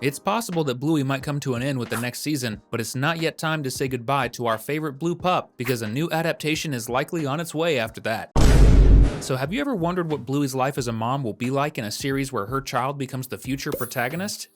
It's possible that Bluey might come to an end with the next season, but it's not yet time to say goodbye to our favorite blue pup because a new adaptation is likely on its way after that. So have you ever wondered what Bluey's life as a mom will be like in a series where her child becomes the future protagonist?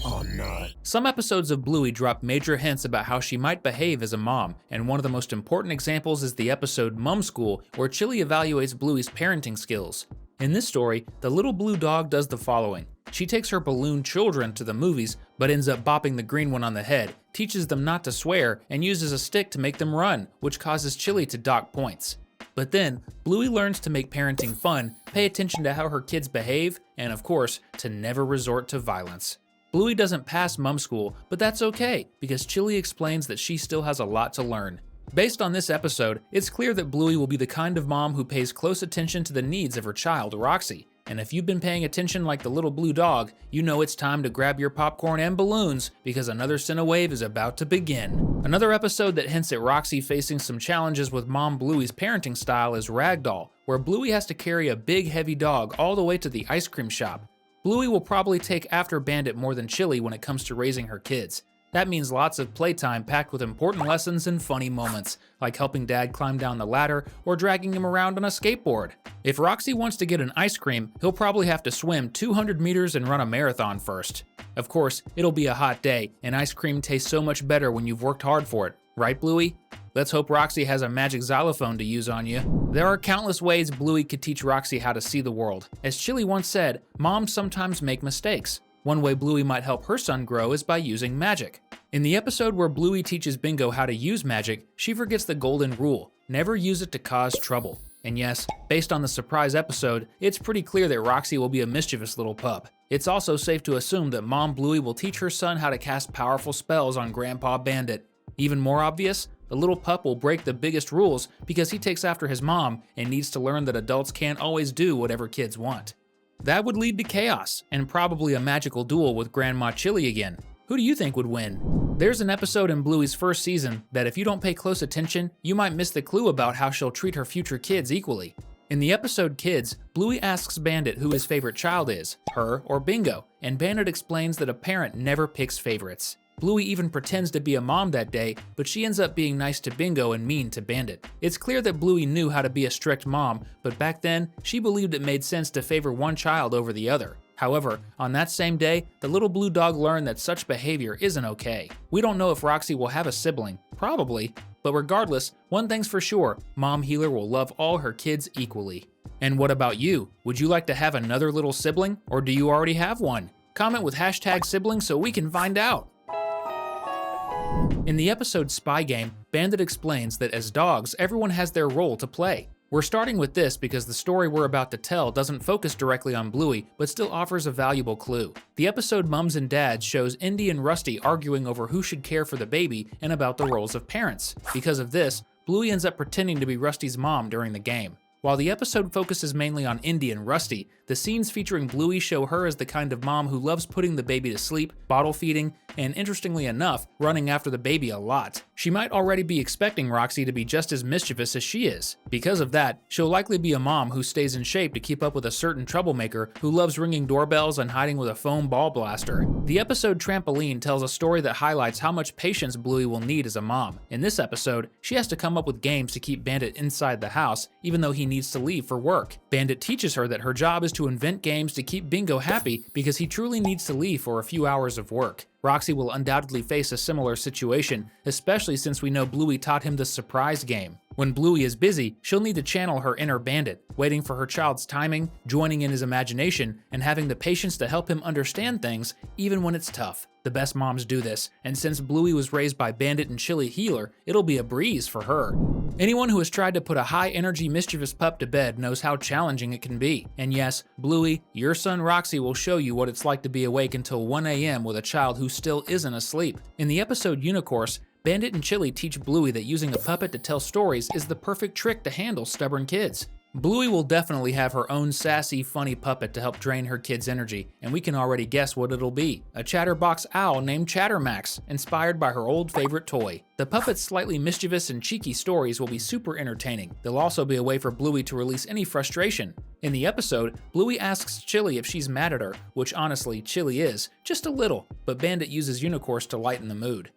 Oh no. Some episodes of Bluey drop major hints about how she might behave as a mom, and one of the most important examples is the episode Mum School, where Chili evaluates Bluey's parenting skills. In this story, the little blue dog does the following. She takes her balloon children to the movies, but ends up bopping the green one on the head, teaches them not to swear, and uses a stick to make them run, which causes Chili to dock points. But then, Bluey learns to make parenting fun, pay attention to how her kids behave, and of course, to never resort to violence. Bluey doesn't pass Mum School, but that's okay, because Chili explains that she still has a lot to learn. Based on this episode, it's clear that Bluey will be the kind of mom who pays close attention to the needs of her child, Roxey. And if you've been paying attention like the little blue dog, you know it's time to grab your popcorn and balloons because another Cinewave is about to begin. Another episode that hints at Roxey facing some challenges with Mom Bluey's parenting style is Ragdoll, where Bluey has to carry a big heavy dog all the way to the ice cream shop. Bluey will probably take after Bandit more than Chili when it comes to raising her kids. That means lots of playtime packed with important lessons and funny moments, like helping Dad climb down the ladder or dragging him around on a skateboard. If Roxey wants to get an ice cream, he'll probably have to swim 200 meters and run a marathon first. Of course, it'll be a hot day, and ice cream tastes so much better when you've worked hard for it. Right, Bluey? Let's hope Roxey has a magic xylophone to use on you. There are countless ways Bluey could teach Roxey how to see the world. As Chili once said, moms sometimes make mistakes. One way Bluey might help her son grow is by using magic. In the episode where Bluey teaches Bingo how to use magic, she forgets the golden rule: never use it to cause trouble. And yes, based on the surprise episode, it's pretty clear that Roxey will be a mischievous little pup. It's also safe to assume that Mom Bluey will teach her son how to cast powerful spells on Grandpa Bandit. Even more obvious, the little pup will break the biggest rules because he takes after his mom and needs to learn that adults can't always do whatever kids want. That would lead to chaos, and probably a magical duel with Grandma Chili again. Who do you think would win? There's an episode in Bluey's first season that if you don't pay close attention, you might miss the clue about how she'll treat her future kids equally. In the episode Kids, Bluey asks Bandit who his favorite child is, her or Bingo, and Bandit explains that a parent never picks favorites. Bluey even pretends to be a mom that day, but she ends up being nice to Bingo and mean to Bandit. It's clear that Bluey knew how to be a strict mom, but back then, she believed it made sense to favor one child over the other. However, on that same day, the little blue dog learned that such behavior isn't okay. We don't know if Roxey will have a sibling, probably, but regardless, one thing's for sure, Mom Healer will love all her kids equally. And what about you? Would you like to have another little sibling, or do you already have one? Comment with #sibling so we can find out. In the episode Spy Game, Bandit explains that as dogs, everyone has their role to play. We're starting with this because the story we're about to tell doesn't focus directly on Bluey, but still offers a valuable clue. The episode Mums and Dads shows Indy and Rusty arguing over who should care for the baby and about the roles of parents. Because of this, Bluey ends up pretending to be Rusty's mom during the game. While the episode focuses mainly on Indy and Rusty, the scenes featuring Bluey show her as the kind of mom who loves putting the baby to sleep, bottle feeding, and interestingly enough, running after the baby a lot. She might already be expecting Roxey to be just as mischievous as she is. Because of that, she'll likely be a mom who stays in shape to keep up with a certain troublemaker who loves ringing doorbells and hiding with a foam ball blaster. The episode Trampoline tells a story that highlights how much patience Bluey will need as a mom. In this episode, she has to come up with games to keep Bandit inside the house, even though he needs to leave for work. Bandit teaches her that her job is to invent games to keep Bingo happy because he truly needs to leave for a few hours of work. Roxey will undoubtedly face a similar situation, especially since we know Bluey taught him the surprise game. When Bluey is busy, she'll need to channel her inner Bandit, waiting for her child's timing, joining in his imagination, and having the patience to help him understand things even when it's tough. The best moms do this, and since Bluey was raised by Bandit and Chili Healer, it'll be a breeze for her. Anyone who has tried to put a high-energy, mischievous pup to bed knows how challenging it can be. And yes, Bluey, your son Roxey will show you what it's like to be awake until 1 a.m. with a child who still isn't asleep. In the episode Unicourse, Bandit and Chili teach Bluey that using a puppet to tell stories is the perfect trick to handle stubborn kids. Bluey will definitely have her own sassy, funny puppet to help drain her kids' energy, and we can already guess what it'll be. A chatterbox owl named Chattermax, inspired by her old favorite toy. The puppet's slightly mischievous and cheeky stories will be super entertaining. They'll also be a way for Bluey to release any frustration. In the episode, Bluey asks Chili if she's mad at her, which honestly, Chili is, just a little, but Bandit uses Unicourse to lighten the mood.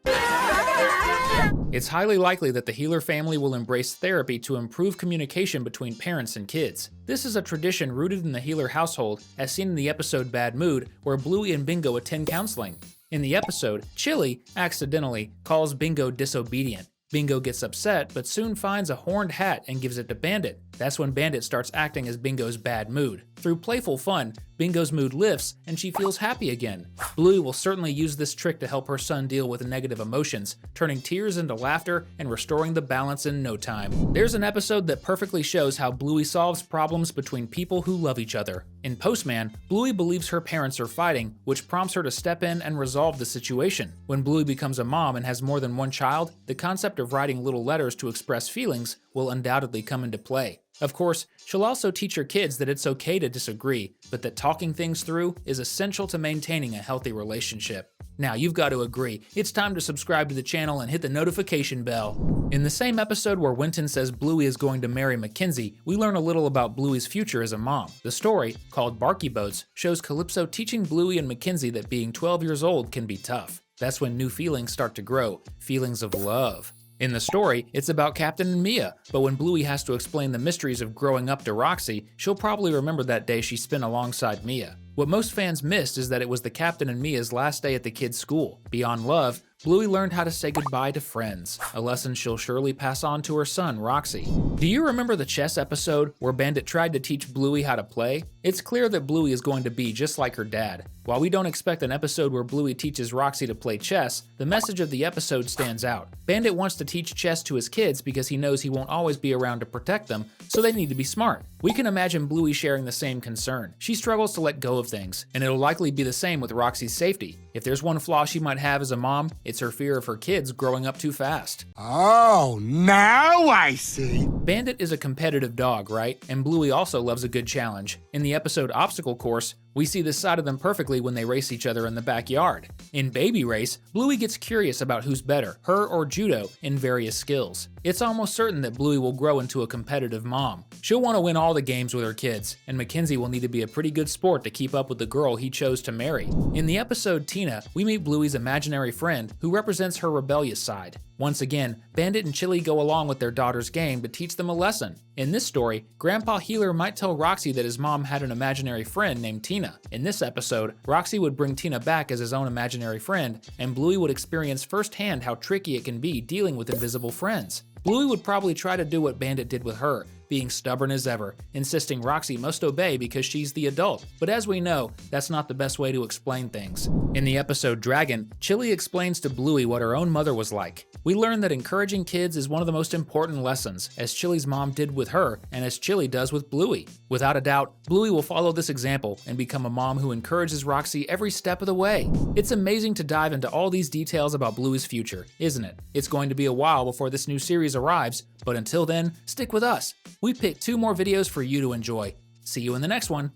It's highly likely that the Healer family will embrace therapy to improve communication between parents and kids. This is a tradition rooted in the Healer household, as seen in the episode Bad Mood, where Bluey and Bingo attend counseling. In the episode, Chili, accidentally, calls Bingo disobedient. Bingo gets upset, but soon finds a horned hat and gives it to Bandit. That's when Bandit starts acting as Bingo's bad mood. Through playful fun, Bingo's mood lifts and she feels happy again. Bluey will certainly use this trick to help her son deal with negative emotions, turning tears into laughter and restoring the balance in no time. There's an episode that perfectly shows how Bluey solves problems between people who love each other. In Postman, Bluey believes her parents are fighting, which prompts her to step in and resolve the situation. When Bluey becomes a mom and has more than one child, the concept of writing little letters to express feelings will undoubtedly come into play. Of course, she'll also teach her kids that it's okay to disagree, but that talking things through is essential to maintaining a healthy relationship. Now, you've got to agree, it's time to subscribe to the channel and hit the notification bell. In the same episode where Winton says Bluey is going to marry Mackenzie, we learn a little about Bluey's future as a mom. The story, called Barky Boats, shows Calypso teaching Bluey and Mackenzie that being 12 years old can be tough. That's when new feelings start to grow, feelings of love. In the story, it's about Captain and Mia, but when Bluey has to explain the mysteries of growing up to Roxey, she'll probably remember that day she spent alongside Mia. What most fans missed is that it was the Captain and Mia's last day at the kids' school. Beyond love, Bluey learned how to say goodbye to friends, a lesson she'll surely pass on to her son, Roxey. Do you remember the chess episode where Bandit tried to teach Bluey how to play? It's clear that Bluey is going to be just like her dad. While we don't expect an episode where Bluey teaches Roxey to play chess, the message of the episode stands out. Bandit wants to teach chess to his kids because he knows he won't always be around to protect them, so they need to be smart. We can imagine Bluey sharing the same concern. She struggles to let go of things, and it'll likely be the same with Roxey's safety. If there's one flaw she might have as a mom, it's her fear of her kids growing up too fast. Oh, now I see. Bandit is a competitive dog, right? And Bluey also loves a good challenge. In the episode Obstacle Course, we see this side of them perfectly when they race each other in the backyard. In Baby Race, Bluey gets curious about who's better, her or Judo, in various skills. It's almost certain that Bluey will grow into a competitive mom. She'll want to win all the games with her kids, and Mackenzie will need to be a pretty good sport to keep up with the girl he chose to marry. In the episode Tina, we meet Bluey's imaginary friend, who represents her rebellious side. Once again, Bandit and Chili go along with their daughter's game to teach them a lesson. In this story, Grandpa Healer might tell Roxey that his mom had an imaginary friend named Tina. In this episode, Roxey would bring Tina back as his own imaginary friend, and Bluey would experience firsthand how tricky it can be dealing with invisible friends. Bluey would probably try to do what Bandit did with her, being stubborn as ever, insisting Roxey must obey because she's the adult. But as we know, that's not the best way to explain things. In the episode Dragon, Chili explains to Bluey what her own mother was like. We learn that encouraging kids is one of the most important lessons, as Chili's mom did with her, and as Chili does with Bluey. Without a doubt, Bluey will follow this example and become a mom who encourages Roxey every step of the way. It's amazing to dive into all these details about Bluey's future, isn't it? It's going to be a while before this new series arrives, but until then, stick with us. We picked 2 more videos for you to enjoy. See you in the next one.